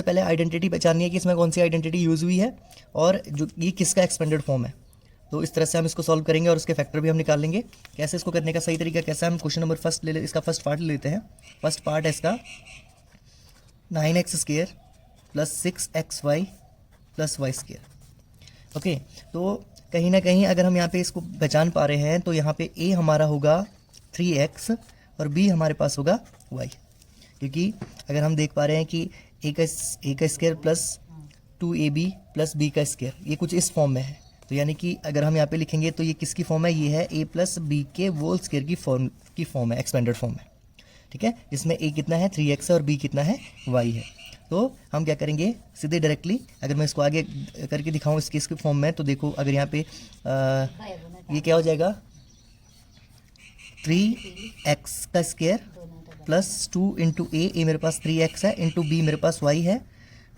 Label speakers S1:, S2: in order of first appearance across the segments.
S1: पहले आइडेंटिटी पहचाननी है कि इसमें कौन सी आइडेंटिटी यूज़ हुई है और जो ये किसका एक्सपेंडेड फॉर्म है। तो इस तरह से हम इसको सॉल्व करेंगे और उसके फैक्टर भी हम निकाल लेंगे। कैसे इसको करने का सही तरीका कैसा है, हम क्वेश्चन नंबर फर्स्ट इसका फर्स्ट पार्ट ले लेते हैं। फर्स्ट पार्ट है इसका 9x² plus 6xy plus y square. Okay, तो कहीं ना कहीं अगर हम यहाँ पे इसको पहचान पा रहे हैं तो यहाँ पे a हमारा होगा 3x और b हमारे पास होगा y, क्योंकि अगर हम देख पा रहे हैं कि a का square plus 2ab plus b का स्क्वायर ये कुछ इस फॉर्म में है। तो यानी कि अगर हम यहाँ पे लिखेंगे तो ये किसकी फॉर्म है, ये है a प्लस बी के होल स्क्वायर की फॉर्म है, एक्सपेंडेड फॉर्म है। ठीक है, जिसमें a कितना है 3x है और b कितना है y है। तो हम क्या करेंगे सीधे डायरेक्टली, अगर मैं इसको आगे करके दिखाऊं इसके फॉर्म में, तो देखो अगर यहाँ पे ये क्या हो जाएगा 3x का स्क्वायर प्लस 2 इंटू ए मेरे पास 3x है इंटू बी मेरे पास y है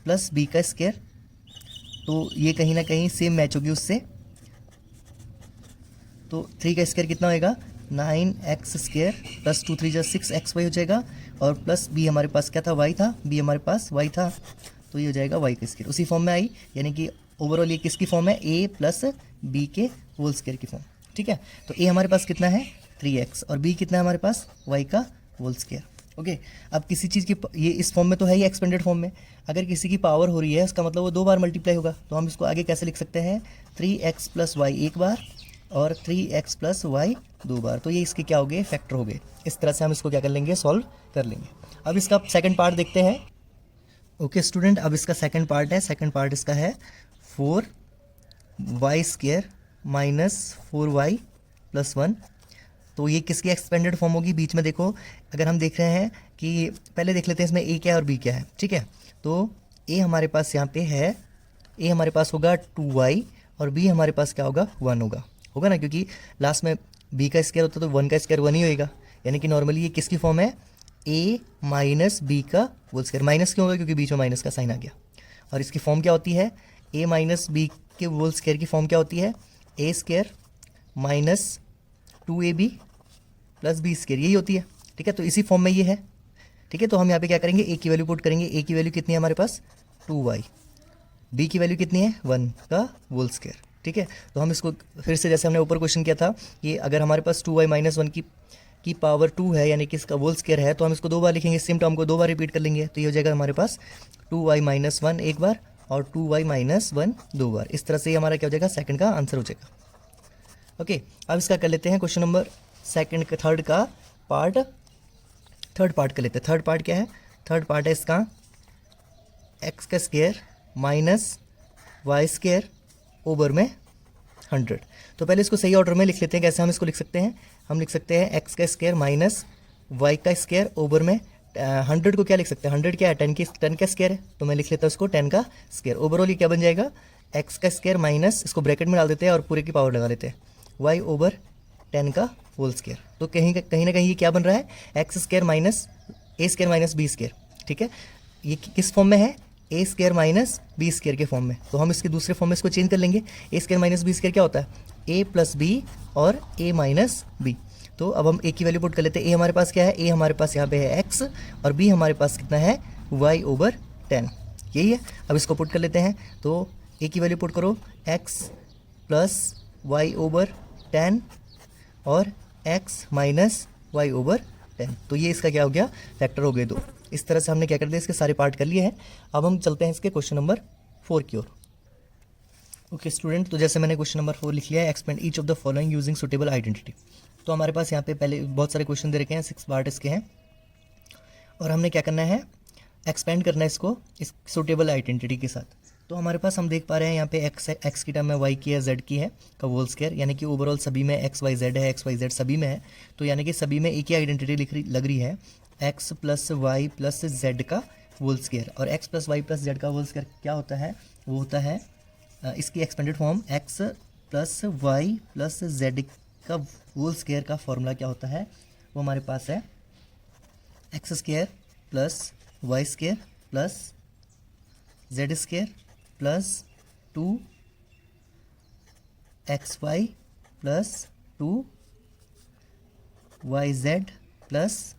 S1: प्लस b का स्क्वायर। तो ये कहीं ना कहीं सेम मैच होगी उससे। तो 3 का स्क्वायर कितना होएगा 9x² प्लस 2 3 6xy हो जाएगा और प्लस b हमारे पास क्या था y था, b हमारे पास y था, तो ये हो जाएगा y का स्क्वायर उसी फॉर्म में आई। यानी कि ओवरऑल ये किसकी फॉर्म है a प्लस b के होल स्क्वायर की फॉर्म। ठीक है, तो a हमारे पास कितना है 3x और b कितना है हमारे पास y का होल स्क्वायर। ओके, अब किसी चीज़ की ये इस फॉर्म में तो है ही एक्सपेंडेड फॉर्म में, अगर किसी की पावर हो रही है इसका मतलब वो 2 बार मल्टीप्लाई होगा। तो हम इसको आगे कैसे लिख सकते हैं 3x प्लस वाई एक बार और 3x प्लस वाई 2 बार, तो ये इसके क्या हो गए फैक्टर हो गए। इस तरह से हम इसको क्या कर लेंगे सॉल्व कर लेंगे। अब इसका सेकंड पार्ट देखते हैं। ओके स्टूडेंट, अब इसका सेकंड पार्ट है, सेकंड पार्ट इसका है 4y² माइनस 4y प्लस 1। तो ये किसकी एक्सपेंडेड फॉर्म होगी, बीच में देखो अगर हम देख रहे हैं कि पहले देख लेते हैं इसमें a क्या है और b क्या है। ठीक है, तो a हमारे पास यहाँ पे है, a हमारे पास होगा 2y और b हमारे पास क्या होगा 1 होगा ना, क्योंकि लास्ट में b का स्क्वायर होता तो 1 का स्क्वायर 1 ही होएगा। यानी कि नॉर्मली ये किसकी फॉर्म है a माइनस b का होल स्क्वायर। माइनस क्यों होगा, क्योंकि बीच में माइनस का साइन आ गया। और इसकी फॉर्म क्या होती है a माइनस b के होल स्क्वायर की फॉर्म क्या होती है a² minus 2ab plus b square, यही होती है। ठीक है, तो इसी फॉर्म में ये है। ठीक है, तो हम यहाँ पे क्या करेंगे a की वैल्यू पुट करेंगे। a की वैल्यू कितनी है हमारे पास 2y, b की वैल्यू कितनी है 1 का होल स्क्वायर। ठीक है, तो हम इसको फिर से जैसे हमने ऊपर क्वेश्चन किया था कि अगर हमारे पास 2y माइनस 1 की पावर 2 है यानी कि इसका होल स्क्वायर है, तो हम इसको 2 बार लिखेंगे, सेम टर्म को 2 बार रिपीट कर लेंगे। तो ये हो जाएगा हमारे पास 2y माइनस 1 एक बार और 2y माइनस 1 2 बार। इस तरह से हमारा क्या हो जाएगा सेकंड का आंसर हो जाएगा। ओके, अब इसका कर लेते हैं क्वेश्चन नंबर थर्ड पार्ट कर लेते हैं। थर्ड पार्ट क्या है, थर्ड पार्ट है इसका x का square minus y square over में 100। तो पहले इसको सही ऑर्डर में लिख लेते हैं। कैसे हम इसको लिख सकते हैं, हम लिख सकते हैं x का स्क्वायर माइनस y का स्क्वायर ओवर में 100 को क्या लिख सकते हैं 100 क्या है 10 का स्क्वायर है, तो मैं लिख लेता हूँ इसको 10 का स्क्वायर। ओवरऑल ये क्या बन जाएगा x का स्क्वायर माइनस, इसको ब्रैकेट में डाल देते हैं और पूरे की पावर लगा लेते हैं y ओवर 10 का होल स्क्वायर। तो कहीं ना कहीं ये क्या बन रहा है x square minus a square minus b square. ठीक है, ये किस फॉर्म में है a square minus b square के फॉर्म में। तो हम इसके दूसरे फॉर्म में इसको चेंज कर लेंगे। a square minus b square क्या होता है a प्लस b और a माइनस b। तो अब हम a की वैल्यू पुट कर लेते हैं। a हमारे पास क्या है, a हमारे पास यहाँ पे है x और b हमारे पास कितना है y ओवर 10, यही है। अब इसको पुट कर लेते हैं। तो a की वैल्यू पुट करो x प्लस y ओवर 10 और x माइनस वाई ओवर 10। तो ये इसका क्या हो गया फैक्टर हो गए 2। इस तरह से हमने क्या कर दिया इसके सारे पार्ट कर लिए हैं। अब हम चलते हैं इसके क्वेश्चन नंबर 4 की ओर। ओके स्टूडेंट, तो जैसे मैंने क्वेश्चन नंबर 4 लिख लिया है, expand each of the following using suitable identity. तो हमारे पास यहाँ पे पहले बहुत सारे क्वेश्चन दे रखे हैं, 6 पार्ट इसके हैं और हमने क्या करना है एक्सपेंड करना है इसको इस सुटेबल आइडेंटिटी के साथ। तो हमारे पास हम देख पा रहे हैं यहाँ पे एक्स की टर्म में y की है z की है का होल स्क्वायर, यानी कि ओवरऑल सभी में x y z है, x y z सभी में है। तो यानी कि सभी में एक ही आइडेंटिटी लग रही है x plus y plus z का होल स्क्वायर। और x plus y plus z का होल स्क्वायर क्या होता है, वो होता है इसकी expanded form x plus y plus z का होल स्क्वायर का फॉर्मूला क्या होता है, वो हमारे पास है x square plus y square plus z square plus 2xy plus 2yz plus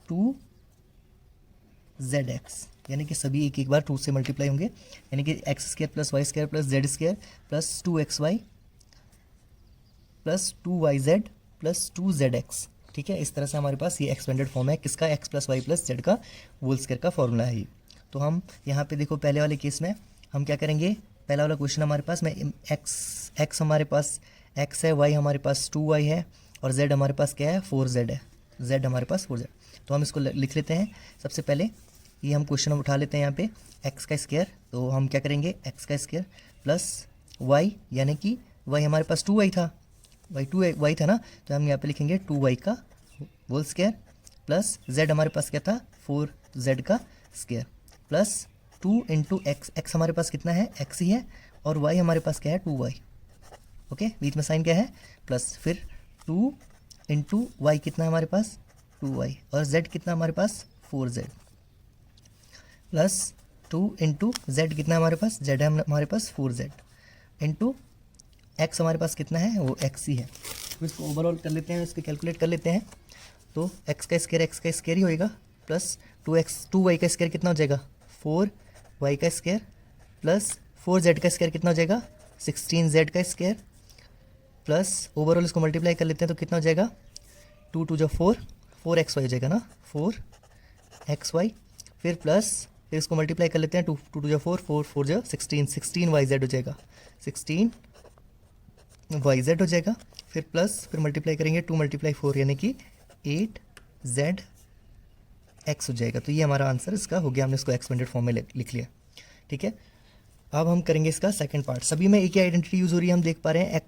S1: 2zx। यानी कि सभी एक एक बार 2 से मल्टीप्लाई होंगे, यानी कि x square plus y square plus z square plus 2xy plus 2yz plus 2zx। ठीक है, इस तरह से हमारे पास ये एक्सपेंडेड फॉर्म है किसका, x plus y plus z का होल स्क्वायर का फॉर्मूला है ये। तो हम यहाँ पे देखो पहले वाले केस में हम क्या करेंगे, पहला वाला क्वेश्चन हमारे पास में एक्स हमारे पास x है, y हमारे पास 2y है और z हमारे पास क्या है 4z है, z हमारे पास 4z। तो हम इसको लिख लेते हैं। सबसे पहले ये हम क्वेश्चन हम उठा लेते हैं यहाँ पे x का स्क्वायर, तो हम क्या करेंगे x का स्क्वायर प्लस y, यानी कि y हमारे पास 2y था, y था ना, तो हम यहाँ पे लिखेंगे 2y का होल स्क्वायर प्लस z हमारे पास क्या था 4z का स्क्वायर प्लस 2 इंटू एक्स हमारे पास कितना है x ही है और y हमारे पास क्या है 2y। ओके, बीच में साइन क्या है प्लस, फिर 2 इंटू वाई कितना है हमारे पास 2y और z कितना हमारे पास 4z प्लस 2 इंटू जेड कितना है हमारे पास, z है हमारे पास 4z इंटू एक्स हमारे पास कितना है वो x ही है। तो इसको ओवरऑल कर लेते हैं, इसको कैलकुलेट कर लेते हैं। तो x का स्क्वायर ही होएगा प्लस 2y का स्क्वायर कितना हो जाएगा 4y का स्क्वायर प्लस 4z का स्क्वायर कितना हो जाएगा 16z का स्क्वायर प्लस ओवरऑल इसको मल्टीप्लाई कर लेते हैं तो कितना हो जाएगा 2 2 जो 4xy हो जाएगा ना 4xy, फिर प्लस फिर इसको मल्टीप्लाई कर लेते हैं 2 2 जो 4 4 4 जो 16yz हो जाएगा 16yz हो जाएगा, फिर प्लस फिर मल्टीप्लाई करेंगे 2 × 4 यानी कि 8zx हो जाएगा। तो ये हमारा आंसर इसका हो गया, हमने इसको एक्सपेंडेड फॉर्म में लिख लिया। ठीक है, अब हम करेंगे इसका सेकंड पार्ट। सभी में एक ही आइडेंटिटी यूज़ हो रही है, हम देख पा रहे हैं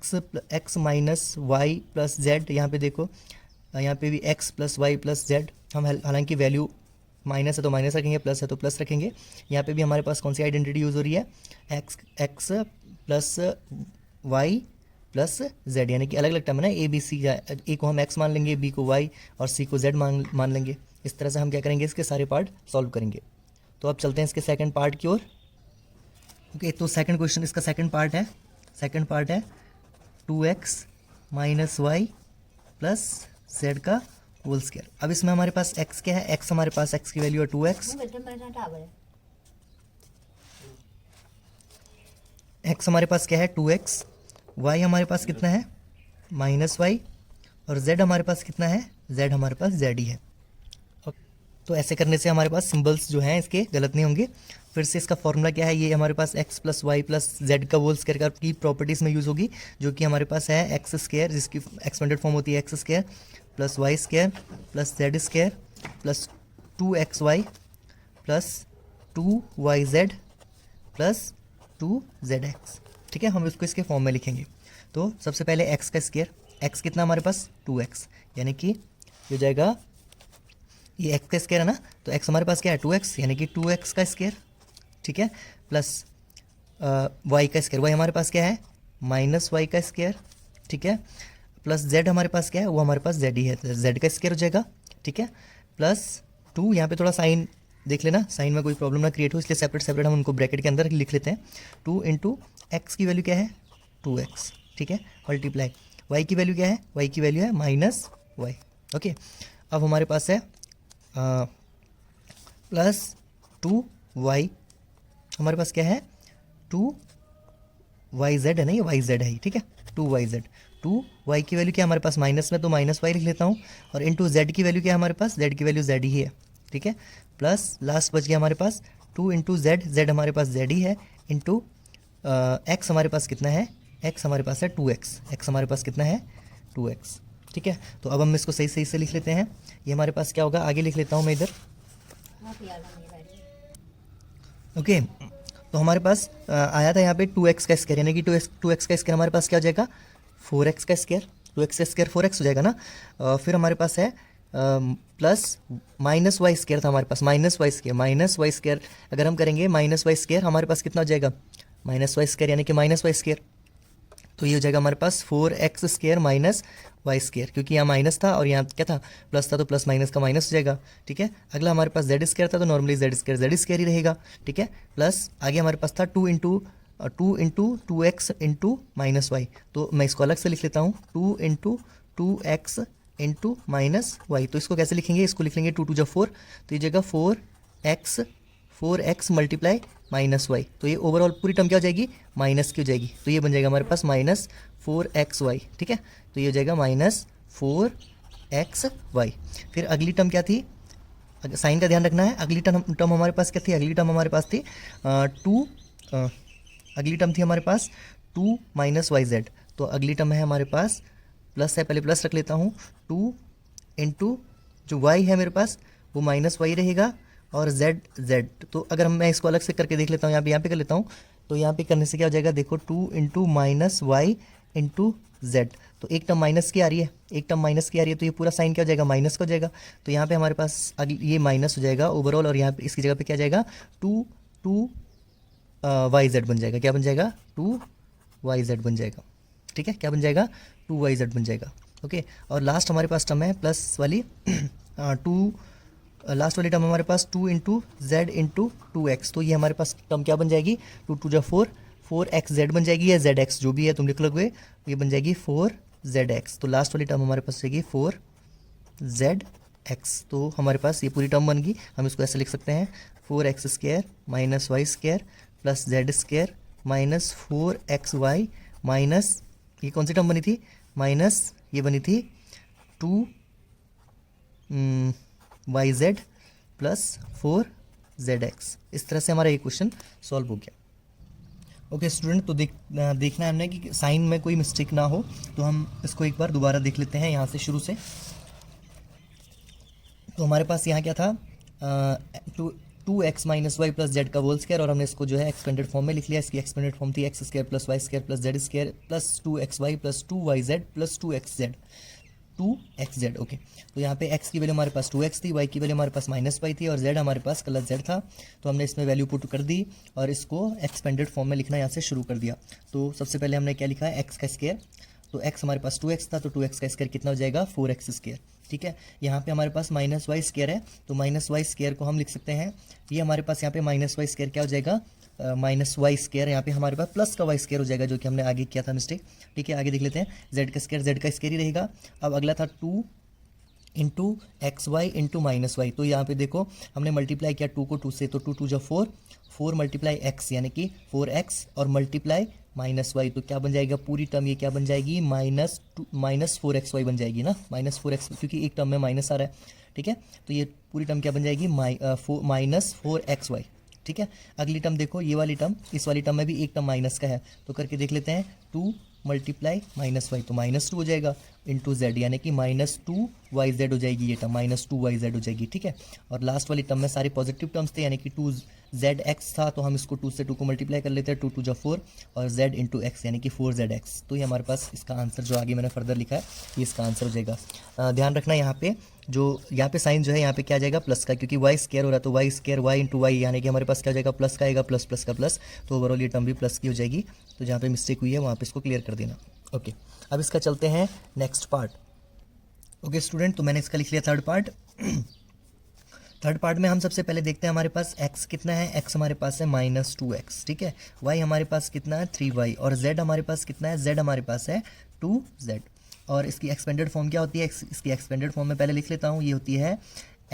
S1: x minus y plus z. यहाँ पे देखो यहाँ पे भी x plus y plus z, हम हालांकि वैल्यू माइनस है तो माइनस रखेंगे, प्लस है तो प्लस रखेंगे। यहाँ पे भी हमारे पास कौन सी आइडेंटिटी यूज़ हो रही है x plus y plus z, यानी कि अलग अलग टर्म है ना, ए बी सी, ए को हम x मान लेंगे, बी को y और सी को z मान लेंगे। इस तरह से हम क्या करेंगे इसके सारे पार्ट सॉल्व करेंगे। तो अब चलते हैं इसके सेकंड पार्ट की ओर। ओके, तो सेकंड क्वेश्चन इसका सेकंड पार्ट है 2x minus y plus z का होल स्क्वायर। अब इसमें हमारे पास x क्या है, x हमारे पास x की वैल्यू है 2x, x हमारे पास क्या है 2x, y हमारे पास कितना है माइनस वाई और z हमारे पास कितना है, z हमारे पास z ही है। तो ऐसे करने से हमारे पास सिंबल्स जो हैं इसके गलत नहीं होंगे। फिर से इसका फॉर्मूला क्या है, ये हमारे पास x plus y plus z का होल स्क्वायर की प्रॉपर्टीज़ में यूज़ होगी, जो कि हमारे पास है एक्स स्क्वायर, जिसकी एक्सपेंडेड फॉर्म होती है x square plus y square plus z square plus 2xy plus 2yz plus 2zx। ठीक है, हम इसको इसके फॉर्म में लिखेंगे। तो सबसे पहले x का स्क्वायर, x कितना हमारे पास 2x, यानी कि हो जाएगा ये x का स्क्वायर है ना, तो x हमारे पास क्या है 2x, यानी कि 2x का स्क्वायर। ठीक है, प्लस y का स्क्वायर, y हमारे पास क्या है माइनस वाई का स्क्वायर। ठीक है, प्लस z हमारे पास क्या है, वो हमारे z ही है, z का स्क्वायर हो जाएगा। ठीक है, प्लस 2, यहाँ पे थोड़ा साइन देख लेना, साइन में कोई प्रॉब्लम ना क्रिएट हो, इसलिए सेपरेट हम उनको ब्रैकेट के अंदर लिख लेते हैं। 2 इंटू एक्स की वैल्यू क्या है 2x। ठीक है, मल्टीप्लाई y की वैल्यू क्या है, y की वैल्यू है माइनस वाई। ओके, अब हमारे पास है प्लस 2y, हमारे पास क्या है 2yz है ना, ये yz है। ठीक है, 2yz, 2y की वैल्यू क्या है हमारे पास माइनस में, तो माइनस वाई लिख लेता हूँ, और इंटू z की वैल्यू क्या है हमारे पास, z की वैल्यू z ही है। ठीक है, प्लस लास्ट बच गया हमारे पास 2 इंटू z हमारे पास z ही है, इंटू x हमारे पास कितना है, x हमारे पास है 2x, x हमारे पास कितना है 2x। ठीक है, तो अब हम इसको सही से लिख लेते हैं। ये हमारे पास क्या होगा, आगे लिख लेता हूँ मैं इधर। ओके, तो हमारे पास आया था यहाँ पे 2x का स्क्वायर, यानी कि 2x का स्क्वायर हमारे पास क्या हो जाएगा 4x का स्क्वायर, 2x का स्क्वायर 4x हो जाएगा ना। फिर हमारे पास है प्लस माइनस वाई स्क्वायर था हमारे पास, माइनस वाई स्क्वायर अगर हम करेंगे माइनस वाई स्क्वायर हमारे पास कितना हो जाएगा माइनस वाई स्क्वायर, यानी कि माइनस वाई स्क्वायर। तो ये हो जाएगा हमारे पास 4x square minus y square, क्योंकि यहाँ माइनस था और यहाँ क्या था प्लस था, तो प्लस माइनस का माइनस हो जाएगा। ठीक है, अगला हमारे पास जेड स्क्वायर था, तो नॉर्मली जेड स्क्वायर ही रहेगा। ठीक है, प्लस आगे हमारे पास था 2 into 2x into minus y, तो मैं इसको अलग से लिख लेता हूँ 2 into 2x into minus y. तो इसको कैसे लिखेंगे, इसको लिख लेंगे 2 2 जो 4, तो ये जगह 4x 4x multiply minus y, तो ये ओवरऑल पूरी टर्म क्या हो जाएगी, माइनस की हो जाएगी, तो ये बन जाएगा हमारे पास माइनस 4xy, ठीक है। तो ये हो जाएगा माइनस 4xy। फिर अगली टर्म क्या थी, साइन का ध्यान रखना है। अगली टर्म हमारे पास क्या थी, अगली टर्म हमारे पास थी अगली टर्म थी हमारे पास 2 माइनस वाई जेड। तो अगली टर्म है हमारे पास प्लस है, पहले प्लस रख लेता हूँ, 2 इंटू जो y है मेरे पास वो माइनस वाई रहेगा और z। तो अगर मैं इसको अलग से करके देख लेता हूँ, यहाँ पे कर लेता हूँ, तो यहाँ पे करने से क्या हो जाएगा, देखो 2 into minus y into z. तो एक टर्म माइनस की आ रही है, एक टर्म माइनस की आ रही है, तो ये पूरा साइन क्या हो जाएगा, माइनस का हो जाएगा। तो यहाँ पे हमारे पास ये माइनस हो जाएगा ओवरऑल, और यहाँ पे इसकी जगह पे क्या जाएगा, 2 वाई जेड बन जाएगा। क्या बन जाएगा, 2 वाई जेड बन जाएगा, ठीक है। क्या बन जाएगा, 2 वाई जेड बन जाएगा, ओके। और लास्ट हमारे पास टर्म है प्लस वाली लास्ट वाली टर्म हमारे पास 2 इंटू जेड इंटू 2x। तो ये हमारे पास टर्म क्या बन जाएगी, 2 2 जा 4x z बन जाएगी, या zx जो भी है तुम लिख लोगे, ये बन जाएगी 4zx। तो लास्ट वाली टर्म हमारे पास जाएगी 4zx। तो हमारे पास ये पूरी टर्म बन गई। हम इसको ऐसे लिख सकते हैं, 4x square minus y square plus z square minus 4xy minus, ये कौन सी टर्म बनी थी, माइनस ये बनी थी 2yz प्लस 4zx। इस तरह से हमारा ये क्वेश्चन सॉल्व हो गया। ओके स्टूडेंट, तो देखना है हमने कि साइन में कोई मिस्टेक ना हो, तो हम इसको एक बार दोबारा देख लेते हैं यहाँ से शुरू से। तो हमारे पास यहाँ क्या था, 2x minus y plus z का होल स्क्वायर, और हमने इसको जो है एक्सपेंडेड फॉर्म में लिख लिया। इसकी एक्सपेंडेड फॉर्म थी x square plus y square plus z square plus 2xy plus 2yz plus 2xz, okay. तो यहाँ पे x की वैल्यू हमारे पास 2x थी, y की वैल्यू हमारे पास माइनस वाई थी, और z हमारे पास प्लस z था। तो हमने इसमें वैल्यू पुट कर दी और इसको एक्सपेंडेड फॉर्म में लिखना यहाँ से शुरू कर दिया। तो सबसे पहले हमने क्या लिखा है, x का स्क्वायर, तो x हमारे पास 2x था, तो 2x का स्क्वायर कितना हो जाएगा, 4x स्क्वायर, ठीक है। यहाँ पे हमारे पास माइनस वाई स्क्वायर है, तो माइनस वाई स्क्वायर को हम लिख सकते हैं, ये हमारे पास यहाँ पे माइनस वाई स्क्वायर क्या हो जाएगा, माइनस वाई स्क्वायर, यहाँ पे हमारे पास प्लस का वाई स्क्वायर हो जाएगा, जो कि हमने आगे किया था मिस्टेक, ठीक है। आगे देख लेते हैं, जेड का स्क्वायर ही रहेगा। अब अगला था 2 into x y into minus y. तो यहाँ पे देखो हमने मल्टीप्लाई किया 2 को 2 से, तो 2 2 जा 4 मल्टीप्लाई एक्स यानी कि 4x और मल्टीप्लाई माइनस वाई, तो क्या बन जाएगा पूरी टर्म, ये क्या बन जाएगी, माइनस 4xy बन जाएगी ना, माइनस 4x, क्योंकि एक टर्म में माइनस आ रहा है, ठीक है। तो ये पूरी टर्म क्या बन जाएगी, माइनस 4xy, ठीक है। अगली टर्म देखो, ये वाली टर्म, इस वाली टर्म में भी एक टर्म माइनस का है, तो करके देख लेते हैं, 2 मल्टीप्लाई माइनस वाई, तो माइनस 2 हो जाएगा इंटू जेड, यानी कि माइनस 2yz हो जाएगी ये टर्म, माइनस 2yz हो जाएगी, ठीक है। और लास्ट वाली टर्म में सारे पॉजिटिव टर्म्स थे, यानी कि 2zx था, तो हम इसको 2 से 2 को मल्टीप्लाई कर लेते हैं, 2 2 जा 4 और z इंटू एक्स यानी कि 4zx। तो ये हमारे पास इसका आंसर जो आगे मैंने फर्दर लिखा है, ये इसका आंसर हो जाएगा। ध्यान रखना यहाँ पे यहाँ पे साइन जो है यहाँ पे क्या आ जाएगा, प्लस का, क्योंकि वाई स्क्वायर हो रहा है, तो y square y into y, यानी कि हमारे पास क्या हो जाएगा, प्लस का आएगा, प्लस प्लस का प्लस, तो ओवरऑल ये टर्म भी प्लस की हो जाएगी। तो जहाँ पे मिस्टेक हुई है वहाँ पे इसको क्लियर कर देना, ओके। अब इसका चलते हैं नेक्स्ट पार्ट। ओके स्टूडेंट, तो मैंने इसका लिख लिया थर्ड पार्ट। थर्ड पार्ट में हम सबसे पहले देखते हैं हमारे पास x कितना है, x हमारे पास है -2x, ठीक है। y हमारे पास कितना है 3y, और z हमारे पास कितना है, z हमारे पास है 2z। और इसकी एक्सपेंडेड फॉर्म क्या होती है, इसकी एक्सपेंडेड फॉर्म में पहले लिख लेता हूँ, ये होती है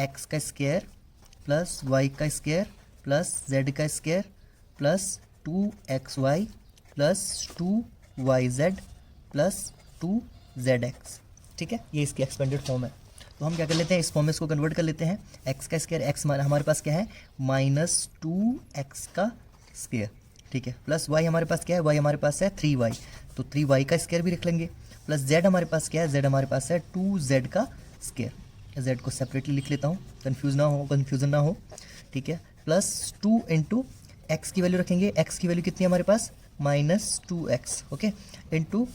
S1: x का स्क्वायर प्लस y का स्क्वायर प्लस z का square plus 2xy plus 2yz plus 2zx, ठीक है। ये इसकी एक्सपेंडेड फॉर्म है। तो हम क्या कर लेते हैं, इस फॉर्म में इसको कन्वर्ट कर लेते हैं, x का स्क्वायर, x हमारे पास क्या है, -2x का स्क्वायर, ठीक है, प्लस y हमारे पास क्या है, y हमारे पास है 3y, तो 3y का स्क्वायर भी रख लेंगे, प्लस z हमारे पास क्या है, z हमारे पास है 2z का स्क्वायर। z को सेपरेटली लिख लेता हूँ, कन्फ्यूजन ना हो, ठीक है। प्लस 2 इंटू एक्स की वैल्यू रखेंगे, x की वैल्यू कितनी है हमारे पास, -2x, ओके, इंटू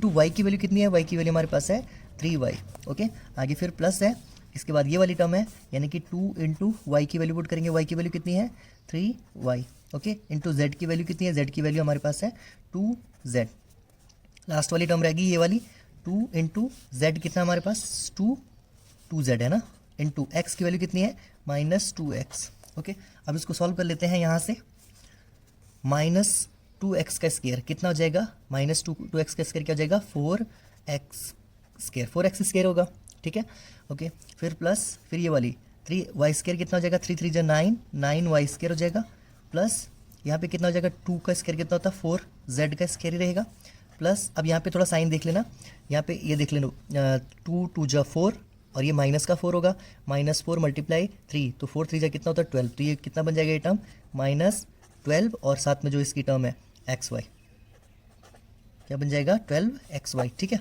S1: वाई की वैल्यू कितनी है, y की वैल्यू हमारे पास है 3y, ओके। आगे फिर प्लस है, इसके बाद ये वाली टर्म है, यानी कि 2 इंटू वाई की वैल्यू पुट करेंगे, y की वैल्यू कितनी है 3y, ओके, इंटू z की वैल्यू कितनी है, z की वैल्यू हमारे पास है 2z। लास्ट वाली टर्म रहेगी ये वाली, 2 इंटू z कितना हमारे पास 2z है ना, इंटू x की वैल्यू कितनी है -2x, ओके। अब इसको सॉल्व कर लेते हैं यहाँ से, -2x का स्क्वायर कितना हो जाएगा, -2x का स्क्वायर क्या हो जाएगा 4x स्क्वायर होगा, ठीक है, ओके। फिर प्लस फिर ये वाली 3y² कितना हो जाएगा, 3 3 जा 9, 9y² हो जाएगा, प्लस यहाँ पे कितना हो जाएगा, 2 का स्क्वायर कितना होता है, 4z का स्क्वायर ही रहेगा, प्लस अब यहाँ पे थोड़ा साइन देख लेना, यहाँ पे ये देख लेना, 2 2 जा 4 और ये माइनस का 4 होगा, -4 × 3 तो 4 3 जा कितना होता है 12, तो ये कितना बन जाएगा ये टर्म -12 और साथ में जो इसकी टर्म है xy, क्या बन जाएगा 12xy। ठीक है,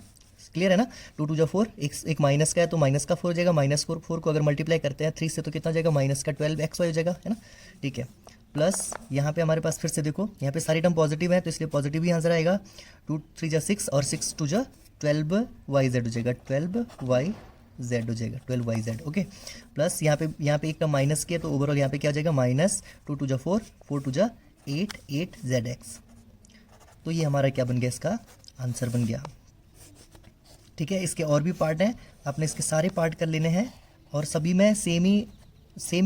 S1: क्लियर है ना। 2 2 जा 4, एक माइनस का है तो माइनस का 4 हो जाएगा, -4 को अगर मल्टीप्लाई करते हैं 3 से तो कितना हो जाएगा -12xy हो जाएगा, है ना। ठीक है, प्लस यहाँ पे हमारे पास फिर से देखो, यहाँ पे सारी टर्म पॉजिटिव है तो इसलिए पॉजिटिव ही आंसर आएगा। 2 3 जा 6 और 6 2 जा 12yz हो जाएगा, 12yz हो जाएगा, 12yz। ओके, प्लस यहाँ पे एक टर्म माइनस की है तो ओवरऑल यहाँ पे क्या हो जाएगा -2 2 जा 4, 4 2 जा 8 8zx। तो ये हमारा क्या बन गया, इसका आंसर बन गया। ठीक है, इसके और भी पार्ट हैं, आपने इसके सारे पार्ट कर लेने हैं और सभी में सेम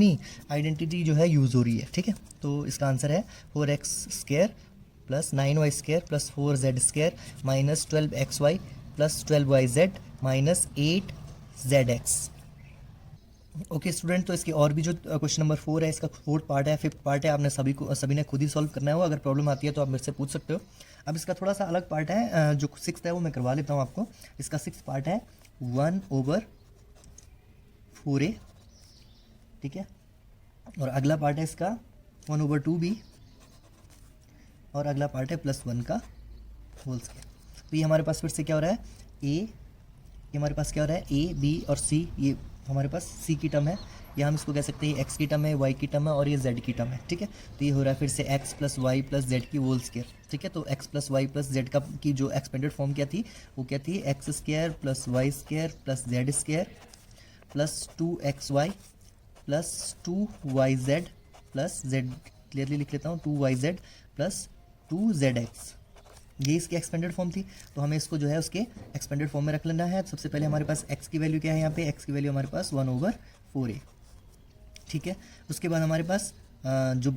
S1: ही आइडेंटिटी जो है यूज़ हो रही है। ठीक है, तो इसका आंसर है 4x² plus 9y² plus 4z² minus 12xy plus 12yz minus 8zx। Okay student, तो इसके और भी जो क्वेश्चन नंबर 4 है, इसका 4th पार्ट है, 5th पार्ट है, आपने सभी ने खुद ही सॉल्व करना है। वो अगर प्रॉब्लम आती है तो आप मेरे से पूछ सकते हो। अब इसका थोड़ा सा अलग पार्ट है, जो 6th है वो मैं करवा लेता हूँ आपको। इसका 6th पार्ट है 1/4a। ठीक है, और अगला पार्ट है इसका 1/2b और अगला पार्ट है +1 का होल स्क्वायर। तो ये हमारे पास फिर से क्या हो रहा है, ये हमारे पास क्या हो रहा है, a b और c, ये हमारे पास c की टर्म है, या हम इसको कह सकते हैं x की टर्म है, y की टर्म है और ये z की टर्म है। ठीक है, तो ये हो रहा है फिर से x + y + z की होल स्क्वायर। ठीक है, तो x + y + z का की जो एक्सपेंडेड फॉर्म क्या थी, वो क्या थी, x² + y² + z² plus 2xy plus 2yz plus z, clearly लिख लेता हूँ, 2yz प्लस 2zx। ये इसकी एक्सपेंडेड फॉर्म थी, तो हमें इसको जो है उसके एक्सपेंडेड फॉर्म में रख लेना है। सबसे पहले हमारे पास x की वैल्यू क्या है, यहाँ पे x की वैल्यू हमारे पास 1/4a। ठीक है, उसके बाद हमारे पास जो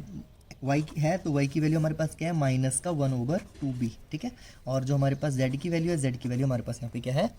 S1: y है, तो y की वैल्यू हमारे पास क्या है, -1/2b। ठीक है, और जो हमारे पास z की वैल्यू है, z की वैल्यू हमारे पास यहाँ पे क्या है,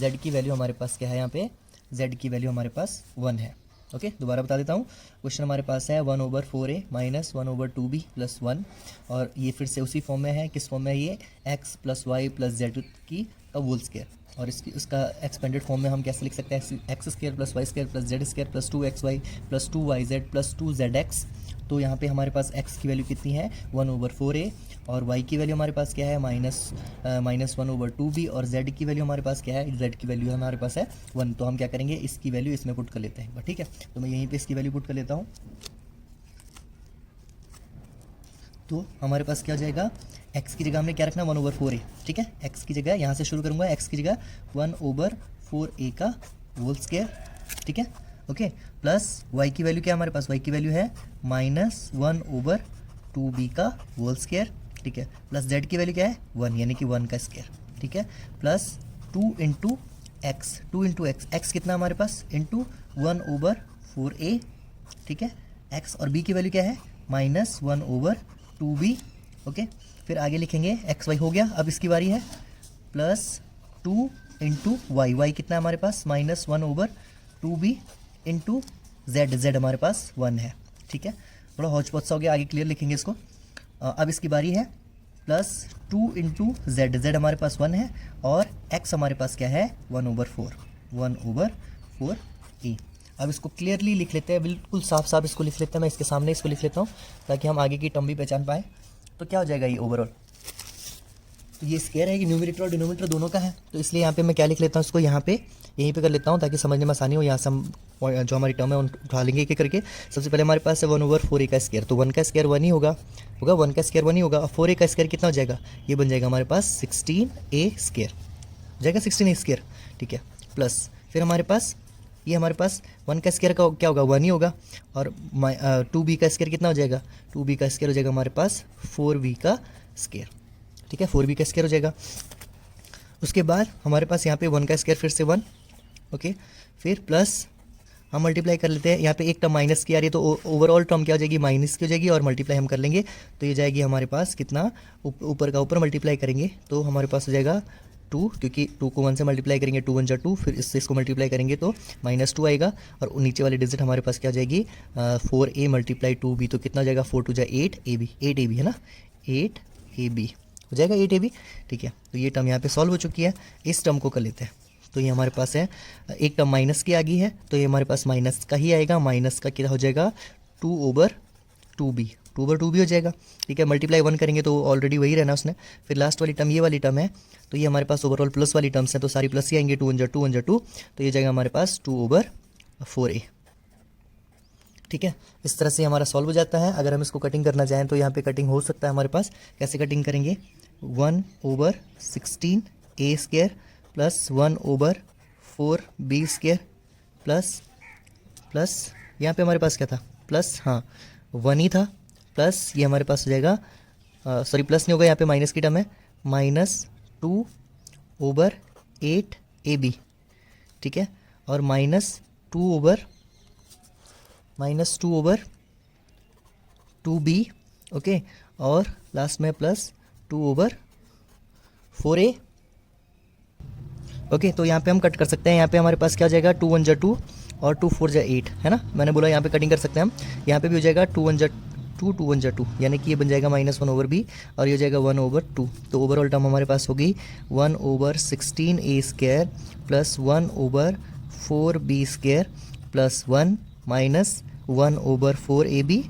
S1: z की वैल्यू हमारे पास क्या है, यहाँ पे z की वैल्यू हमारे पास 1 है। ओके, दोबारा बता देता हूँ, क्वेश्चन हमारे पास है 1/4a माइनस 1/2b प्लस 1, और ये फिर से उसी फॉर्म में है, किस फॉर्म में है ये, x + y + z की का होल स्क्वायर, और उसका एक्सपेंडेड फॉर्म में हम कैसे लिख सकते हैं, x² + y² + z² + 2xy + 2yz + 2zx। तो यहाँ पे हमारे पास x की वैल्यू कितनी है, 1/4a, और y की वैल्यू हमारे पास क्या है, -1/2b, और z की वैल्यू हमारे पास क्या है, z की वैल्यू हमारे पास है 1। तो हम क्या करेंगे, इसकी वैल्यू इसमें पुट कर लेते हैं। ठीक है, तो मैं यहीं पे इसकी वैल्यू पुट कर लेता हूँ। तो हमारे पास क्या हो जाएगा, x की जगह हमने क्या रखना, 1/4a। ठीक है, x की जगह यहाँ से शुरू करूँगा, x की जगह 1/4a का होल स्क्वायर। ठीक है, ओके, प्लस y की वैल्यू क्या है हमारे पास, y की वैल्यू है -1/2b का होल स्क्वायर। ठीक है, प्लस z की वैल्यू क्या है, 1, यानी कि 1 का स्क्वायर। ठीक है, प्लस 2 × x, 2 × x, x कितना हमारे पास, इंटू 1/4a। ठीक है, x और b की वैल्यू क्या है, -1/2b। ओके, फिर आगे लिखेंगे x y हो गया। अब इसकी बारी है +2 × y, y कितना है हमारे पास, -1/2b इंटू z हमारे पास 1 है। ठीक है, थोड़ा हौच पौच सा हो गया, आगे क्लियर लिखेंगे इसको। अब इसकी बारी है +2 × z हमारे पास 1 है, और x हमारे पास क्या है, 1/4a। अब इसको क्लियरली लिख लेते हैं, बिल्कुल साफ साफ इसको लिख लेते हैं। मैं इसके सामने इसको लिख लेता हूँ ताकि हम आगे की टर्म भी पहचान पाएँ। तो क्या हो जाएगा ये ओवरऑल, तो ये स्क्वायर है कि न्यूमरेटर और डिनोमिनेटर दोनों का है, तो इसलिए यहाँ पे मैं क्या लिख लेता हूँ, इसको यहाँ पे यहीं पे कर लेता हूँ ताकि समझने में आसानी हो। यहाँ से हम जो हमारी टर्म है उठा लेंगे एक एक करके। सबसे पहले हमारे पास है 1/4a का स्क्वायर, तो 1 का स्क्वायर 1 ही होगा, 1 का स्क्वायर 1 ही होगा। और 4a का स्क्वायर कितना हो जाएगा, ये बन जाएगा हमारे पास 16a स्क्वायर हो जाएगा, 16a स्क्वायर। ठीक है, प्लस फिर हमारे पास ये हमारे पास 1 का स्क्वायर का क्या होगा, 1 ही होगा, और 2b का स्क्वायर कितना हो जाएगा, 2b का स्क्वायर हो जाएगा हमारे पास 4b का स्क्वायर। ठीक है, 4b का स्क्वायर हो जाएगा। उसके बाद हमारे पास यहाँ पे 1 का स्क्वायर फिर से 1। ओके, फिर प्लस हम मल्टीप्लाई कर लेते हैं, यहाँ पे एक टर्म माइनस की आ रही है, तो ओवरऑल टर्म क्या हो जाएगी, माइनस की हो जाएगी, और मल्टीप्लाई हम कर लेंगे तो ये जाएगी हमारे पास कितना, ऊपर का ऊपर मल्टीप्लाई करेंगे तो हमारे पास हो जाएगा 2, क्योंकि 2 को 1 से मल्टीप्लाई करेंगे 2 1 जा 2, फिर इससे इसको मल्टीप्लाई करेंगे तो -2 आएगा, और नीचे वाली डिजिट हमारे पास क्या हो जाएगी 4a मल्टीप्लाई 2b, तो कितना हो जाएगा 4 2 जा 8ab, 8ab है ना, 8ab हो जाएगा 8ab। ठीक है, तो ये टर्म यहाँ पे सॉल्व हो चुकी है। इस टर्म को कर लेते हैं, तो ये हमारे पास है, एक टर्म माइनस की आ गई है, तो ये हमारे पास माइनस का ही आएगा, माइनस का क्या हो जाएगा 2/2b, 2/2b हो जाएगा। ठीक है, मल्टीप्लाई 1 करेंगे तो ऑलरेडी वही रहना उसने। फिर लास्ट वाली टर्म ये वाली टर्म है, तो ये हमारे पास ओवरऑल प्लस वाली टर्म्स हैं, तो सारी प्लस ही आएंगे, 2 1 जा 2 1 जा 2, तो ये जाएगा हमारे पास 2/4a। ठीक है, इस तरह से हमारा सॉल्व हो जाता है। अगर हम इसको कटिंग करना चाहें तो यहाँ पे कटिंग हो सकता है हमारे पास। कैसे कटिंग करेंगे, 1/16a² प्लस 1/4b² प्लस यहाँ पे हमारे पास क्या था, प्लस, हाँ 1 ही था, प्लस ये हमारे पास हो जाएगा, सॉरी प्लस नहीं होगा, यहाँ पे माइनस की टर्म है, -2/8ab। ठीक है, और -2/2b, ओके, और लास्ट में प्लस 2/4a। ओके, तो यहाँ पे हम कट कर सकते हैं। यहाँ पे हमारे पास क्या हो जाएगा 2 1 जा 2 और 2 4 जा 8 है ना, मैंने बोला यहाँ पे कटिंग कर सकते हैं हम। यहाँ पे भी हो जाएगा 2 1 जा 2 2 1 जा 2, यानी कि ये बन जाएगा -1/b, और ये हो जाएगा 1/2। तो ओवरऑल टर्म हमारे पास होगी 1/16a² plus 1/4b² plus 1 minus 1/4ab।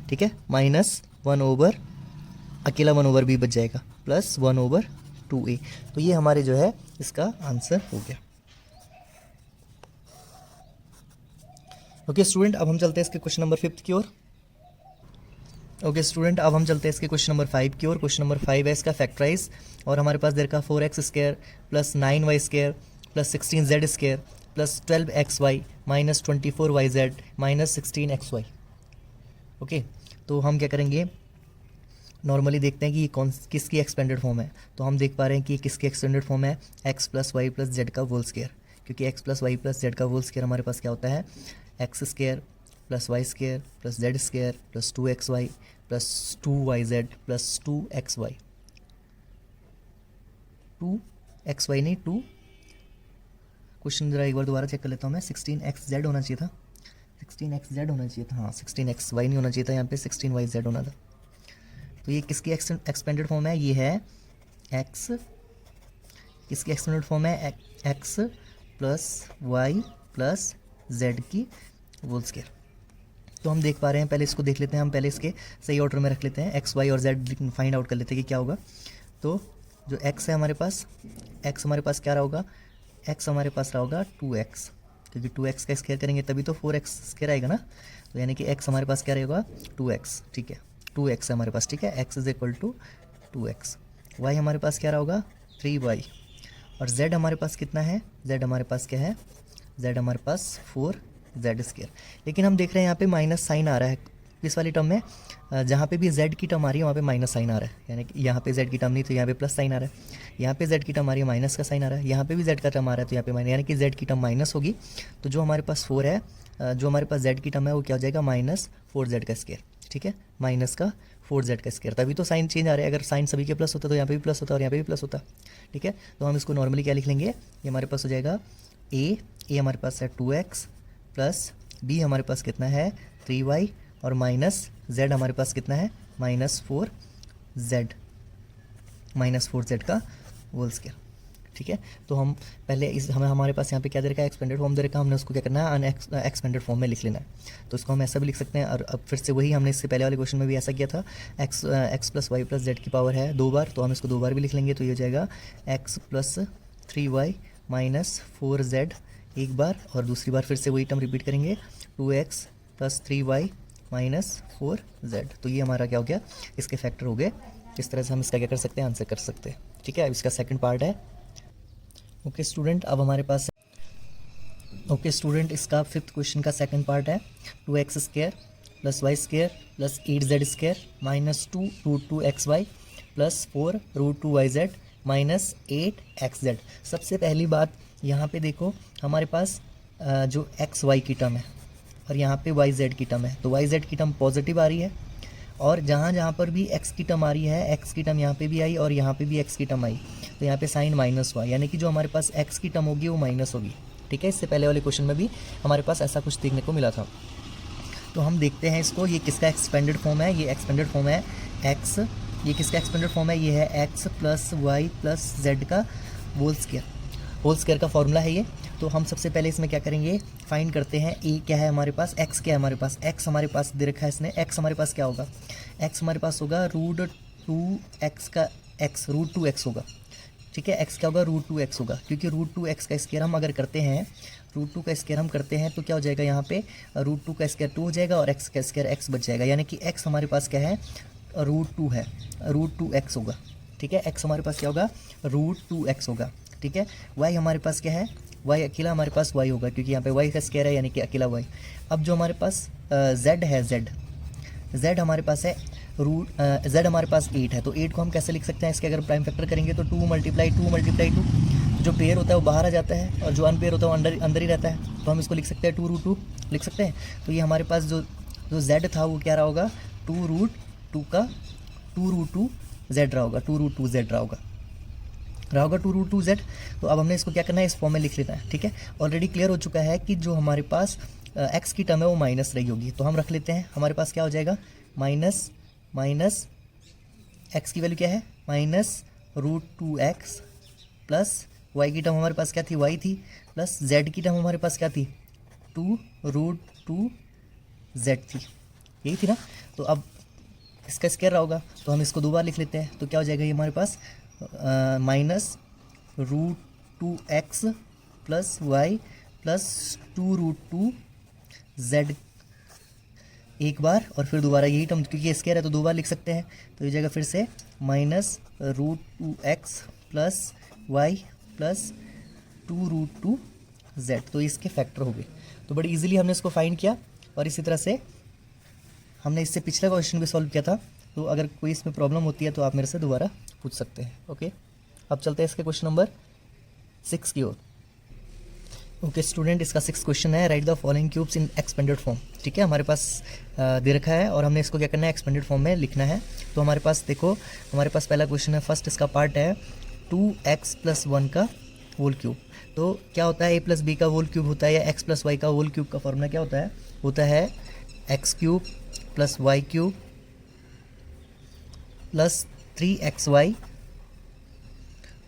S1: ठीक है, माइनस 1 अकेला 1/b बच जाएगा, प्लस 1/2a। तो ये हमारे जो है इसका आंसर हो गया। ओके स्टूडेंट, अब हम चलते हैं इसके क्वेश्चन नंबर 5 की ओर। ओके स्टूडेंट, अब हम चलते हैं इसके क्वेश्चन नंबर 5 की ओर। क्वेश्चन नंबर 5 है इसका फैक्टराइज, और हमारे पास देर का 4x² plus 9y² plus 16z² plus 12xy minus 24yz minus 16xy। Okay, तो हम क्या करेंगे, नॉर्मली देखते हैं कि ये किसकी एक्सपेंडेड फॉर्म है। तो हम देख पा रहे हैं कि किसकी एक्सपेंडेड फॉर्म है, x + y + z का होल स्क्वायर, क्योंकि x + y + z का होल स्क्वायर हमारे पास क्या होता है, x² + y² + z² + 2xy + 2yz + 2xy, 2xy नहीं 2, क्वेश्चन जरा एक बार दोबारा चेक कर लेता हूँ मैं, 16xz होना चाहिए था, 16xz होना चाहिए था, हाँ 16xy नहीं होना चाहिए था, यहाँ पे 16yz होना था। तो ये किसकी एक्सपेंडेड फॉर्म है, ये है x, किसकी एक्सपेंडेड फॉर्म है, x + y + z की होल स्क्वायर। तो हम देख पा रहे हैं, पहले इसको देख लेते हैं, हम पहले इसके सही ऑर्डर में रख लेते हैं, x y और z फाइंड आउट कर लेते हैं कि क्या होगा। तो जो x है हमारे पास, x हमारे पास क्या रहा होगा, x हमारे पास रहा होगा 2x, क्योंकि 2x का स्क्वायर करेंगे तभी तो 4x स्क्वायर आएगा ना, तो यानी कि x हमारे पास क्या रहेगा 2x। ठीक है, 2x है हमारे पास, ठीक है, x = 2x। y हमारे पास क्या रहा होगा 3y, और z हमारे पास कितना है, z हमारे पास क्या है, z हमारे पास 4z²। लेकिन हम देख रहे हैं यहाँ पे माइनस साइन आ रहा है इस वाली टर्म में, जहाँ पे भी z की टर्म आ रही है वहाँ पे माइनस साइन आ रहा है, यानी कि यहाँ पे z की टर्म नहीं तो यहाँ पे प्लस साइन आ रहा है, यहाँ पे z की टर्म आ रही है माइनस का साइन आ रहा है, यहाँ पे भी z का टर्म आ रहा है तो यहाँ पे माइनस, यानी कि z की टर्म माइनस होगी। तो जो हमारे पास 4 है, जो हमारे पास z की टर्म है वो क्या हो जाएगा -4z²। ठीक है, माइनस का 4z², तभी तो साइन चेंज आ रहा है। अगर साइन सभी के प्लस होता तो यहाँ पे भी प्लस होता और यहाँ पे भी प्लस होता। ठीक है, तो हम इसको नॉर्मली क्या लिख लेंगे, ये हमारे पास हो जाएगा a हमारे पास है 2x प्लस b हमारे पास कितना है 3y, और माइनस z हमारे पास कितना है -4z का होल स्क्वायर। ठीक है, तो हम पहले हमारे पास यहाँ पे क्या दे रखा है, एक्सपेंडेड फॉर्म दे रखा है, हमने उसको क्या करना है अनएक्सपेंडेड फॉर्म में लिख लेना है। तो इसको हम ऐसा भी लिख सकते हैं, और अब फिर से वही हमने इससे पहले वाले क्वेश्चन में भी ऐसा किया था, x + y + z की पावर है 2 बार, तो हम इसको 2 बार भी लिख लेंगे, तो ये हो जाएगा x + 3y - 4z एक बार, और दूसरी बार फिर से वही टर्म रिपीट करेंगे 2x + 3y - 4z। तो ये हमारा क्या हो गया, इसके फैक्टर हो गए। इस तरह से हम इसका क्या कर सकते हैं, आंसर कर सकते हैं। ठीक है, अब इसका सेकंड पार्ट है। ओके स्टूडेंट, अब हमारे पास इसका 5th क्वेश्चन का सेकंड पार्ट है, 2x² + y² + 8z² - 2√2xy + 4√2yz - 8xz। सबसे पहली बात यहाँ पे देखो, हमारे पास जो xy की टर्म है और यहाँ पे yz की टर्म है, तो yz की टर्म पॉजिटिव आ रही है और जहाँ जहाँ पर भी x की टर्म आ रही है, x की टर्म यहाँ पे भी आई और यहाँ पे भी x की टर्म आई, तो यहाँ पे साइन माइनस हुआ, यानी कि जो हमारे पास x की टर्म होगी वो माइनस होगी। ठीक है, इससे पहले वाले क्वेश्चन में भी हमारे पास ऐसा कुछ देखने को मिला था। तो हम देखते हैं इसको, ये किसका एक्सपेंडेड फॉर्म है, ये एक्सपेंडेड फॉर्म है x, ये किसका एक्सपेंडेड फॉर्म है, ये है x plus y plus z का होल स्क्वायर का फॉर्मूला है ये। तो हम सबसे पहले इसमें क्या करेंगे, फाइंड करते हैं a क्या है हमारे पास, x क्या है हमारे पास, x हमारे पास दे रखा है इसने, x हमारे पास क्या होगा, x हमारे पास होगा √2x का x, √2x होगा। ठीक है, x क्या होगा, √2x होगा, क्योंकि √2x का स्क्वायर हम अगर करते हैं, √2 का स्क्वायर हम करते हैं तो क्या हो जाएगा, यहाँ पे √2 का स्क्वायर 2 हो जाएगा और x का स्क्वायर x बच जाएगा, यानी कि x हमारे पास क्या है, √2 है, √2x होगा। ठीक है, x हमारे पास क्या होगा, √2x होगा। ठीक है, y हमारे पास क्या है, y अकेला हमारे पास y होगा, क्योंकि यहाँ पे y का स्क्वायर है यानी कि अकेला y। अब जो हमारे पास z है, z हमारे पास है z हमारे पास 8 है, तो 8 को हम कैसे लिख सकते हैं, इसके अगर प्राइम फैक्टर करेंगे तो 2 मल्टीप्लाई 2, जो पेयर होता है वो बाहर आ जाता है और जो अनपेयर होता है वो अंदर ही रहता है, तो हम इसको लिख सकते हैं 2√2 लिख सकते हैं। तो ये हमारे पास जो z था वो क्या रहा होगा, 2√2 का 2√2z रहा होगा, 2√2z रहा होगा 2√2z। तो अब हमने इसको क्या करना है, इस फॉर्म में लिख लेना है। ठीक है, ऑलरेडी क्लियर हो चुका है कि जो हमारे पास x की टर्म है वो माइनस रही होगी, तो हम रख लेते हैं, हमारे पास क्या हो जाएगा, माइनस x की वैल्यू क्या है, -√2x प्लस y की टर्म हमारे पास क्या थी, y थी, प्लस z की टर्म हमारे पास क्या थी, 2√2z थी, यही थी ना। तो अब इसका स्क्वायर रहा होगा, तो हम इसको 2 बार लिख लेते हैं, तो क्या हो जाएगा ये हमारे पास -√2x plus y plus 2√2z एक बार और फिर दोबारा यही टर्म, क्योंकि स्क्वायर है तो 2 बार लिख सकते हैं, तो ये जगह फिर से -√2x plus y plus 2√2z, तो इसके फैक्टर हो गए। तो बड़ी इजीली हमने इसको फाइंड किया, और इसी तरह से हमने इससे पिछला क्वेश्चन भी सॉल्व किया था। तो अगर कोई इसमें प्रॉब्लम होती है तो आप मेरे से दोबारा पूछ सकते हैं। ओके, अब चलते हैं इसके क्वेश्चन नंबर 6 की ओर। ओके स्टूडेंट, इसका 6 क्वेश्चन है, right the following cubes in expanded form. ठीक है, हमारे पास दे रखा है और हमने इसको क्या करना है, एक्सपेंडेड फॉर्म में लिखना है। तो हमारे पास देखो, हमारे पास पहला क्वेश्चन है, फर्स्ट इसका पार्ट है 2x + 1 का होल क्यूब। तो क्या होता है, a + b का होल क्यूब होता है, या x + y का होल क्यूब का फॉर्मूला क्या होता है x³ + y³ + 3xy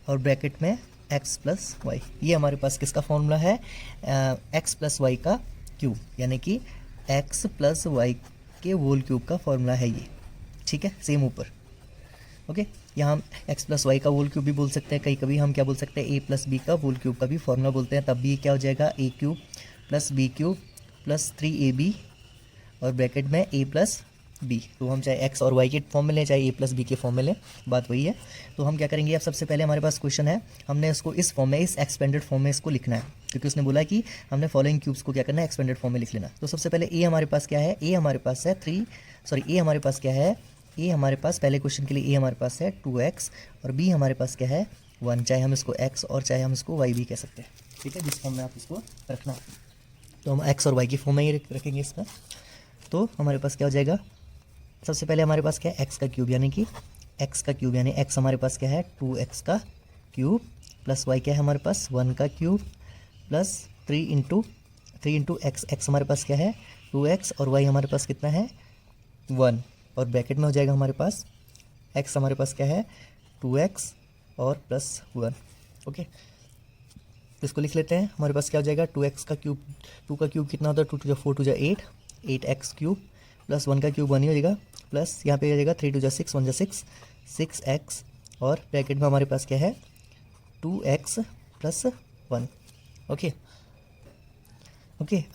S1: और ब्रैकेट में x + y। ये हमारे पास किसका फॉर्मूला है, x + y का क्यूब, यानी कि x + y के होल क्यूब का फॉर्मूला है ये। ठीक है, सेम ऊपर। ओके, यहाँ हम x + y का होल क्यूब भी बोल सकते हैं, कभी हम क्या बोल सकते हैं, a + b का होल क्यूब का भी फॉर्मूला बोलते हैं, तब भी क्या हो जाएगा, a³ + b³ + 3ab और ब्रैकेट में a + b। तो हम चाहे x और y के फॉर्म में लें, चाहे a + b के फॉर्म में लें, बात वही है। तो हम क्या करेंगे, अब सबसे पहले हमारे पास क्वेश्चन है, हमने इसको इस फॉर्म में, इस एक्सपेंडेड फॉर्म में इसको लिखना है, क्योंकि उसने बोला कि हमने फॉलोइंग क्यूब्स को क्या करना है, एक्सपेंडेड फॉर्म में लिख लेना। तो सबसे पहले a हमारे पास क्या है, a हमारे पास है a हमारे पास क्या है, a हमारे पास पहले क्वेश्चन के लिए a हमारे पास है 2x और b हमारे पास क्या है 1, चाहे हम इसको x और चाहे हम इसको y भी कह सकते हैं। ठीक है, जिस फॉर्म में आप इसको रखना, तो हम x और y की फॉर्म में ही रखेंगे इसमें। तो हमारे पास क्या हो जाएगा, सबसे पहले हमारे पास क्या है, x का क्यूब, यानी कि x का क्यूब, यानी x हमारे पास क्या है 2x का क्यूब प्लस y क्या है हमारे पास 1 का cube plus 3 into x, x हमारे पास क्या है 2x और y हमारे पास कितना है 1, और ब्रैकेट में हो जाएगा हमारे पास x हमारे पास क्या है 2x और प्लस 1। ओके, इसको लिख लेते हैं, हमारे पास क्या हो जाएगा 2x का क्यूब, 2 का क्यूब कितना होता है 2 × 4 = 8, 8x क्यूब प्लस 1 का क्यूब 1 ही हो जाएगा, प्लस यहाँ पे हो जाएगा 3 × 6 1 × 6 6x और ब्रैकेट में हमारे पास क्या है 2x + 1। ओके,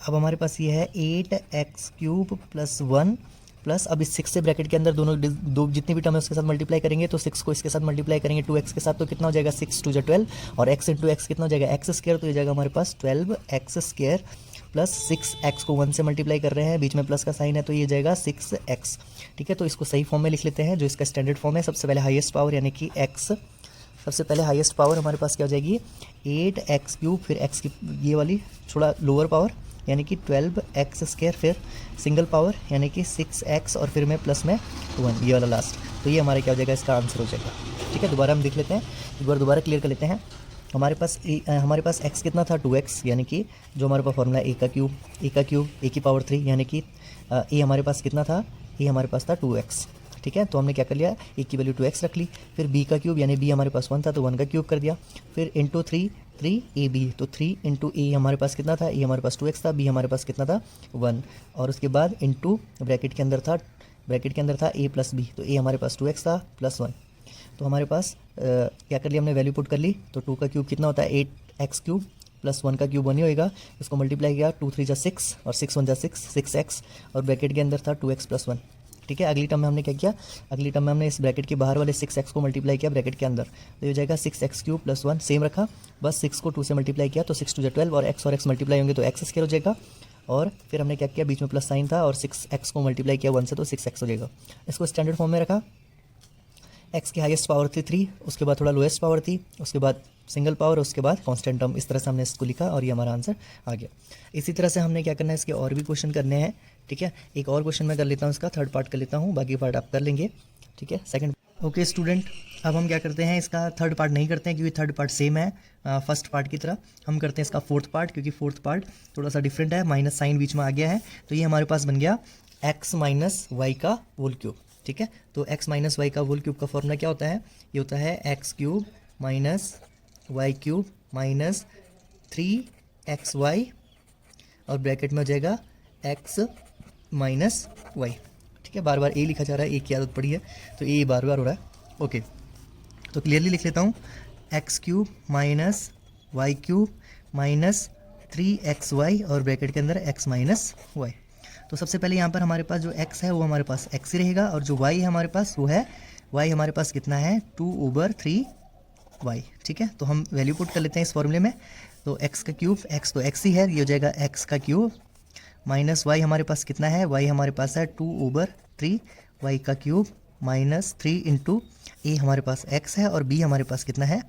S1: अब हमारे पास ये है 8x³ + 1 प्लस, अब इस 6 से ब्रैकेट के अंदर दो जितनी भी टर्म है उसके साथ मल्टीप्लाई करेंगे, तो 6 को इसके साथ मल्टीप्लाई करेंगे 2x के साथ, तो कितना हो जाएगा 6 × 2 = 12 और x × x कितना हो जाएगा x², तो ये जाएगा हमारे पास 12x² प्लस 6x को 1 से मल्टीप्लाई कर रहे हैं, बीच में प्लस का साइन है तो ये जाएगा 6x। ठीक है, तो इसको सही फॉर्म में लिख लेते हैं, जो इसका स्टैंडर्ड फॉर्म है। सबसे पहले हाईएस्ट पावर यानी कि x, सबसे पहले हाईएस्ट पावर हमारे पास क्या हो जाएगी 8x³, फिर x की ये वाली थोड़ा लोअर पावर यानी कि 12x², फिर सिंगल पावर यानी कि 6x और फिर में प्लस में 1, ये वाला लास्ट। तो ये हमारा क्या हो जाएगा, इसका आंसर हो जाएगा। ठीक है, दोबारा हम देख लेते हैं, एक बार दोबारा क्लियर कर लेते हैं। हमारे पास x कितना था 2x, यानी कि जो हमारे पास फॉर्मूला a का क्यूब a की पावर 3, यानी कि a हमारे पास कितना था, a हमारे पास था 2x। ठीक है, तो हमने क्या कर लिया, a की वैल्यू 2x रख ली। फिर b का क्यूब, यानी b हमारे पास 1 था तो 1 का क्यूब कर दिया। फिर इंटू 3 ab, तो 3 इंटू a हमारे पास कितना था, a हमारे पास 2x था, b हमारे पास कितना था 1। और उसके बाद इंटू ब्रैकेट के अंदर था a प्लस b, तो a हमारे पास 2x था प्लस 1। तो हमारे पास क्या कर लिया हमने, वैल्यू पुट कर ली। तो 2 का क्यूब कितना होता है 8x क्यूब प्लस 1 का क्यूब 1 ही होएगा। इसको मल्टीप्लाई किया, 2 3 जा 6 और 6 1 जा 6x, और ब्रैकेट के अंदर था 2x प्लस 1। ठीक है, अगली टर्म में हमने क्या किया, अगली टर्म में हमने इस ब्रैकेट के बाहर वाले 6x को मल्टीप्लाई किया ब्रैकेट के अंदर, तो ये हो जाएगा 6x क्यूब प्लस 1, सेम रखा, बस 6 को 2 से मल्टीप्लाई किया तो 6 2 जा 12, और x मल्टीप्लाई होंगे तो x स्क्वायर हो जाएगा। और फिर हमने क्या किया, बीच में प्लस साइन था और 6x को मल्टीप्लाई किया 1 से तो 6x हो जाएगा। इसको स्टैंडर्ड फॉर्म में रखा, x की हाईएस्ट पावर थी 3, उसके बाद थोड़ा लोएस्ट पावर थी, उसके बाद सिंगल पावर, उसके बाद कांस्टेंट टर्म। इस तरह से हमने इसको लिखा और ये हमारा आंसर आ गया। इसी तरह से हमने क्या करना है, इसके और भी क्वेश्चन करने हैं। ठीक है, एक और क्वेश्चन मैं कर लेता हूँ, इसका थर्ड पार्ट कर लेता हूँ, बाकी पार्ट आप कर लेंगे। ठीक है, सेकंड। ओके स्टूडेंट, अब हम क्या करते हैं, इसका थर्ड पार्ट नहीं करते हैं क्योंकि थर्ड पार्ट सेम है फर्स्ट पार्ट की तरह। हम करते हैं इसका फोर्थ पार्ट, क्योंकि फोर्थ पार्ट थोड़ा सा डिफरेंट है, माइनस साइन बीच में आ गया है। तो ये हमारे पास बन गया x माइनस वाई का होल क्यूब। ठीक है, तो x माइनस वाई का होल क्यूब का फॉर्मूला क्या होता है, ये होता है x cube minus y cube minus 3xy, और ब्रैकेट में हो जाएगा x माइनस वाई। ठीक है, बार बार ए लिखा जा रहा है, एक की आदत पड़ी है तो ए बार बार हो रहा है। ओके, तो क्लियरली लिख लेता हूँ, x cube minus y cube minus 3xy, और ब्रैकेट के अंदर x माइनस वाई। तो सबसे पहले यहाँ पर हमारे पास जो x है वो हमारे पास x ही रहेगा, और जो y है हमारे पास वो है y हमारे पास कितना है 2/3y। ठीक है, तो हम वैल्यू पुट कर लेते हैं इस फॉर्मूले में। तो x का क्यूब, x तो x ही है, ये हो जाएगा x का क्यूब माइनस y हमारे पास कितना है, y हमारे पास है 2/3y का क्यूब माइनस 3 इंटू a हमारे पास x है, और b हमारे पास कितना है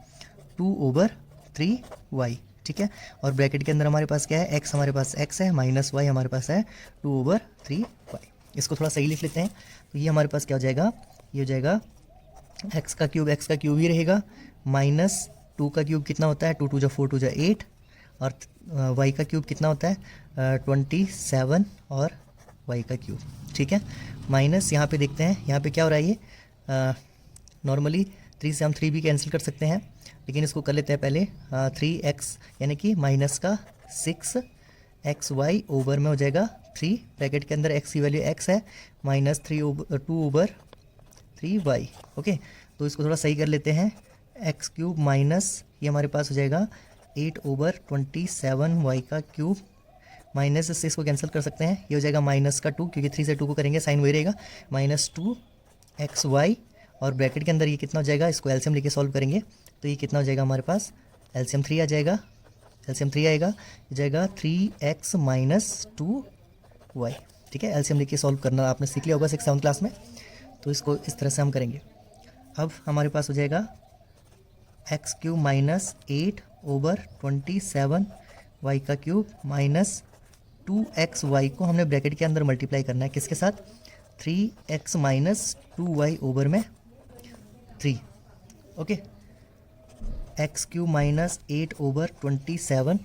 S1: 2/3y। ठीक है, और ब्रैकेट के अंदर हमारे पास क्या है, x हमारे पास x है माइनस y हमारे पास है 2/3y। इसको थोड़ा सही लिख लेते हैं, तो ये हमारे पास क्या हो जाएगा, ये हो जाएगा x का क्यूब ही रहेगा, माइनस 2 का क्यूब कितना होता है 2 2 जा 4 2 जा 8, और y का क्यूब कितना होता है 27, और y का क्यूब। ठीक है, माइनस यहाँ पे देखते हैं, यहाँ पे क्या हो रहा है, ये नॉर्मली 3 से हम 3 भी कैंसिल कर सकते हैं, लेकिन इसको कर लेते हैं पहले 3x, यानी कि माइनस का 6xy ओवर में हो जाएगा 3, ब्रैकेट के अंदर x की वैल्यू x है माइनस 2/3y। ओके, तो इसको थोड़ा सही कर लेते हैं, x क्यूब माइनस ये हमारे पास हो जाएगा 8/27y का क्यूब, माइनस से इसको कैंसिल कर सकते हैं, ये हो जाएगा माइनस का 2, क्योंकि 3 से 2 को करेंगे साइन वही रहेगा, माइनस 2xy, और ब्रैकेट के अंदर ये कितना हो जाएगा, इसको एलसीएम लेके सॉल्व करेंगे तो ये कितना हो जाएगा हमारे पास, एलसीएम 3 आ जाएगा, एलसीएम 3 आएगा, ये जाएगा 3x माइनस 2y। ठीक है, एलसीएम लेके सॉल्व करना आपने सीख लिया होगा 6th-7th क्लास में, तो इसको इस तरह से हम करेंगे। अब हमारे पास हो जाएगा x क्यूब माइनस 8/27y का क्यूब माइनस 2xy को हमने ब्रैकेट के अंदर मल्टीप्लाई करना है किसके साथ, 3x माइनस 2y ओवर में 3। Okay, x cube minus 8/27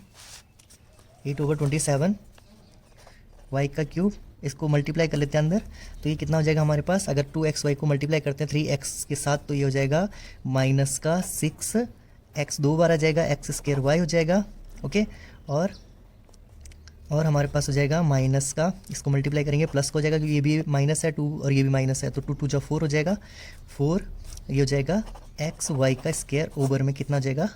S1: y का क्यूब, इसको मल्टीप्लाई कर लेते हैं अंदर, तो ये कितना हो जाएगा हमारे पास, अगर 2xy को मल्टीप्लाई करते हैं 3x के साथ तो ये हो जाएगा माइनस का 6x, 2 बार आ जाएगा, x स्क्वायर y हो जाएगा। ओके, और हमारे पास हो जाएगा माइनस का, इसको मल्टीप्लाई करेंगे प्लस को हो जाएगा, क्योंकि ये भी माइनस है 2 और ये भी माइनस है, तो 2 2 जा 4 हो जाएगा 4, ये हो जाएगा x y का स्क्वायर ओवर में कितना हो जाएगा